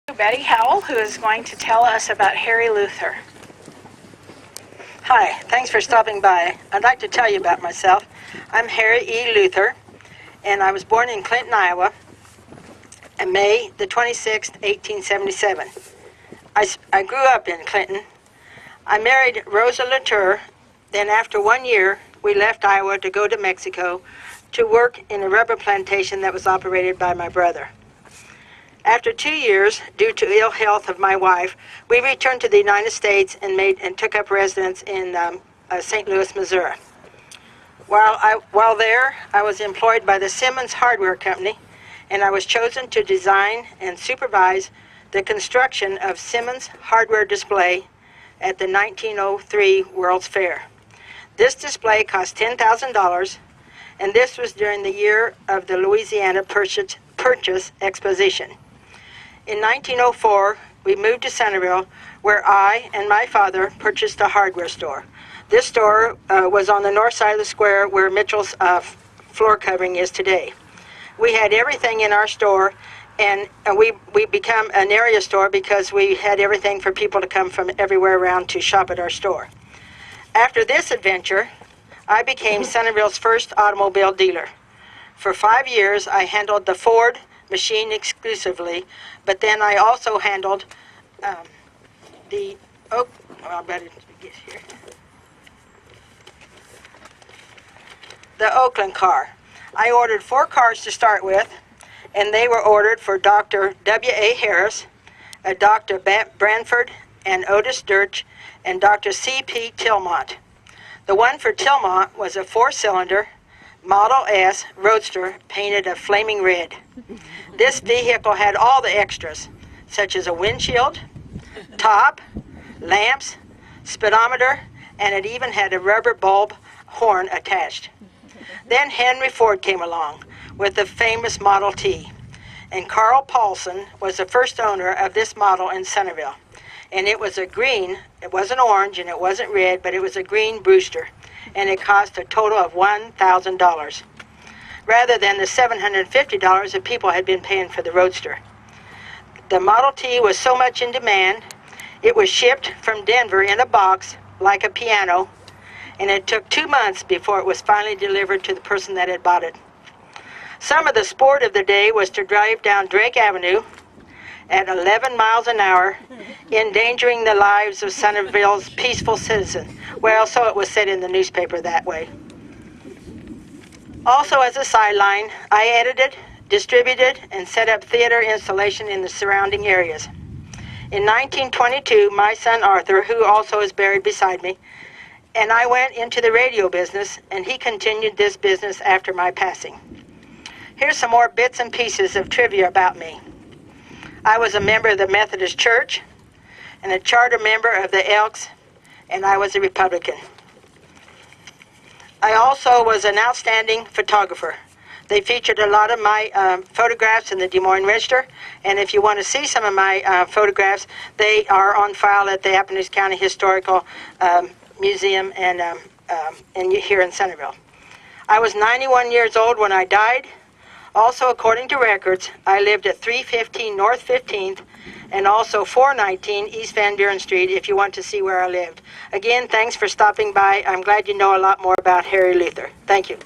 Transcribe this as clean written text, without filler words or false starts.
Betty Howell, who is going to tell us about Harry Luther. Hi, thanks for stopping by. I'd like to tell you about myself. I'm Harry E. Luther, and I was born in Clinton, Iowa, on May the 26th, 1877. I grew up in Clinton. I married Rosa Latour. Then after 1 year, we left Iowa to go to Mexico to work in a rubber plantation that was operated by my brother. After 2 years, due to ill health of my wife, we returned to the United States and took up residence in St. Louis, Missouri. While there, I was employed by the Simmons Hardware Company, and I was chosen to design and supervise the construction of Simmons Hardware Display at the 1903 World's Fair. This display cost $10,000, and this was during the year of the Louisiana Purchase Exposition. In 1904, we moved to Centerville, where I and my father purchased a hardware store. This store was on the north side of the square where Mitchell's floor covering is today. We had everything in our store, and we became an area store because we had everything for people to come from everywhere around to shop at our store. After this adventure, I became Centerville's first automobile dealer. For 5 years, I handled the Ford machine exclusively, but then I also handled the Oakland car. I ordered 4 cars to start with, and they were ordered for Dr. W.A. Harris, Dr. Branford and Otis Dirch, and Dr. C.P. Tillmont. The one for Tillmont was a 4-cylinder Model S Roadster painted a flaming red. This vehicle had all the extras, such as a windshield, top, lamps, speedometer, and it even had a rubber bulb horn attached. Then Henry Ford came along with the famous Model T, and Carl Paulson was the first owner of this model in Centerville. And it was a green, it wasn't orange and it wasn't red, but it was a green Brewster, and it cost a total of $1,000, rather than the $750 that people had been paying for the Roadster. The Model T was so much in demand, it was shipped from Denver in a box like a piano, and it took 2 months before it was finally delivered to the person that had bought it. Some of the sport of the day was to drive down Drake Avenue at 11 miles an hour, endangering the lives of Centerville's peaceful citizens. Well, so it was said in the newspaper that way. Also, as a sideline, I edited, distributed, and set up theater installation in the surrounding areas. In 1922, my son Arthur, who also is buried beside me, and I went into the radio business, and he continued this business after my passing. Here's some more bits and pieces of trivia about me. I was a member of the Methodist Church and a charter member of the Elks, and I was a Republican. I also was an outstanding photographer. They featured a lot of my photographs in the Des Moines Register, and if you want to see some of my photographs, they are on file at the Appalachia County Historical Museum and here in Centerville. I was 91 years old when I died. Also, according to records, I lived at 315 North 15th and also 419 East Van Buren Street if you want to see where I lived. Again, thanks for stopping by. I'm glad you know a lot more about Harry Luther. Thank you.